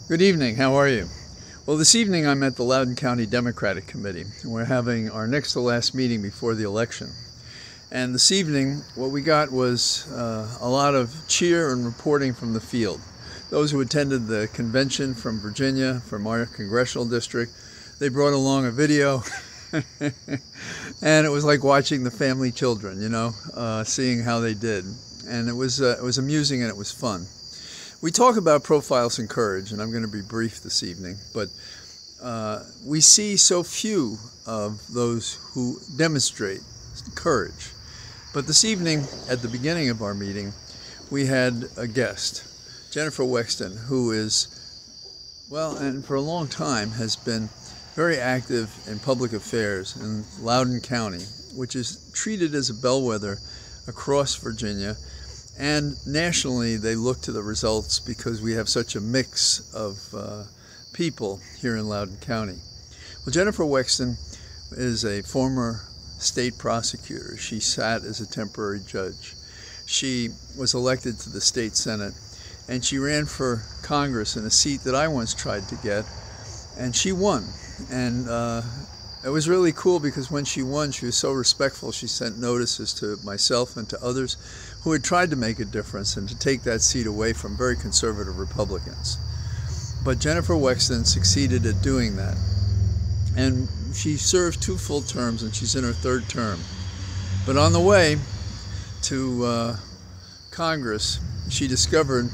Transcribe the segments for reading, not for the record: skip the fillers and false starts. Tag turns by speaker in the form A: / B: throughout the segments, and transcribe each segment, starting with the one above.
A: Good evening, how are you? Well, this evening I'm at the Loudoun County Democratic Committee, and we're having our next to last meeting before the election. And this evening, what we got was a lot of cheer and reporting from the field. Those who attended the convention from Virginia, from our congressional district, they brought along a video, and it was like watching the family children, you know, seeing how they did. And it was amusing and it was fun. We talk about profiles in courage, and I'm going to be brief this evening, but we see so few of those who demonstrate courage. But this evening, at the beginning of our meeting, we had a guest, Jennifer Wexton, who is, well, and for a long time has been very active in public affairs in Loudoun County, which is treated as a bellwether across Virginia. And nationally, they look to the results because we have such a mix of people here in Loudoun County. Well, Jennifer Wexton is a former state prosecutor. She sat as a temporary judge. She was elected to the state Senate, and she ran for Congress in a seat that I once tried to get, and she won. And it was really cool because when she won, she was so respectful. She sent notices to myself and to others who had tried to make a difference and to take that seat away from very conservative Republicans. But Jennifer Wexton succeeded at doing that. And she served 2 full terms, and she's in her 3rd term. But on the way to Congress, she discovered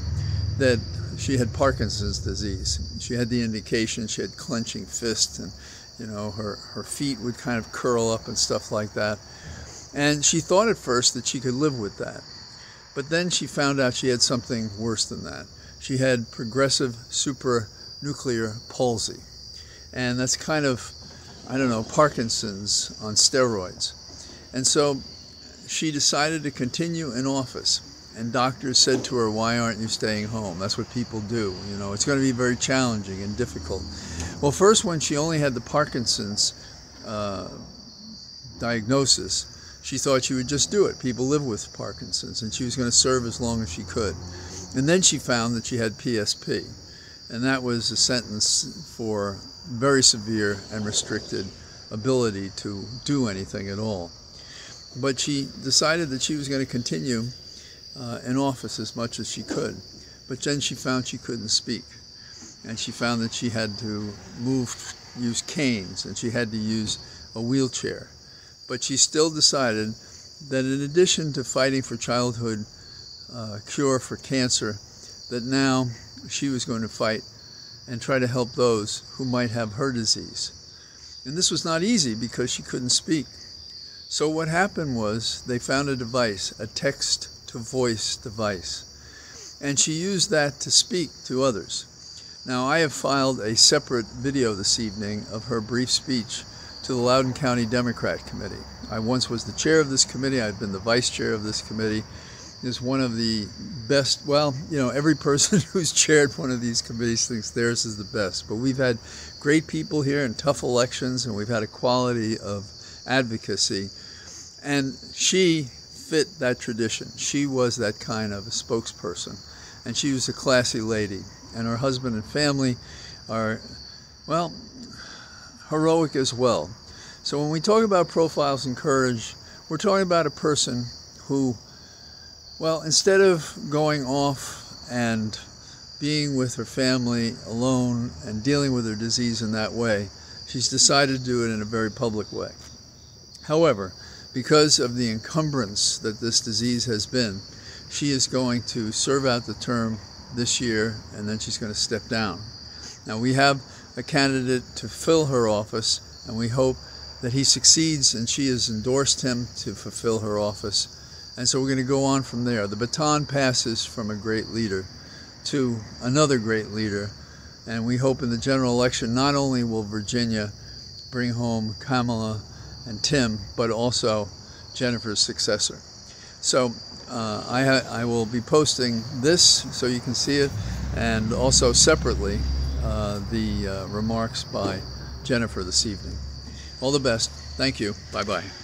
A: that she had Parkinson's disease. She had the indication, she had clenching fists, and you know, her feet would kind of curl up and stuff like that. And she thought at first that she could live with that. But then she found out she had something worse than that. She had progressive supranuclear palsy. And that's kind of, I don't know, Parkinson's on steroids. And so she decided to continue in office. And doctors said to her, "Why aren't you staying home?" That's what people do. You know, it's going to be very challenging and difficult. Well, first, when she only had the Parkinson's diagnosis, she thought she would just do it. People live with Parkinson's, and she was going to serve as long as she could. And then she found that she had PSP, and that was a sentence for very severe and restricted ability to do anything at all. But she decided that she was going to continue in office as much as she could. But then she found she couldn't speak, and she found that she had to use canes, and she had to use a wheelchair. But she still decided that in addition to fighting for childhood cure for cancer, that now she was going to fight and try to help those who might have her disease. And this was not easy because she couldn't speak. So what happened was they found a device, a text-to-voice device, and she used that to speak to others. Now, I have filed a separate video this evening of her brief speech to the Loudoun County Democrat Committee. I once was the chair of this committee. I've been the vice chair of this committee. It's one of the best, well, you know, every person who's chaired one of these committees thinks theirs is the best. But we've had great people here in tough elections, and we've had a quality of advocacy. And she fit that tradition. She was that kind of a spokesperson. And she was a classy lady. And her husband and family are, well, heroic as well. So when we talk about profiles in courage, we're talking about a person who, well, instead of going off and being with her family alone and dealing with her disease in that way, she's decided to do it in a very public way. However, because of the encumbrance that this disease has been, she is going to serve out the term this year, and then she's going to step down. Now, we have a candidate to fill her office, and we hope that he succeeds, and she has endorsed him to fulfill her office. And so we're going to go on from there. The baton passes from a great leader to another great leader, and we hope in the general election not only will Virginia bring home Kamala and Tim, but also Jennifer's successor. So I will be posting this so you can see it, and also separately the remarks by Jennifer this evening. All the best. Thank you. Bye-bye.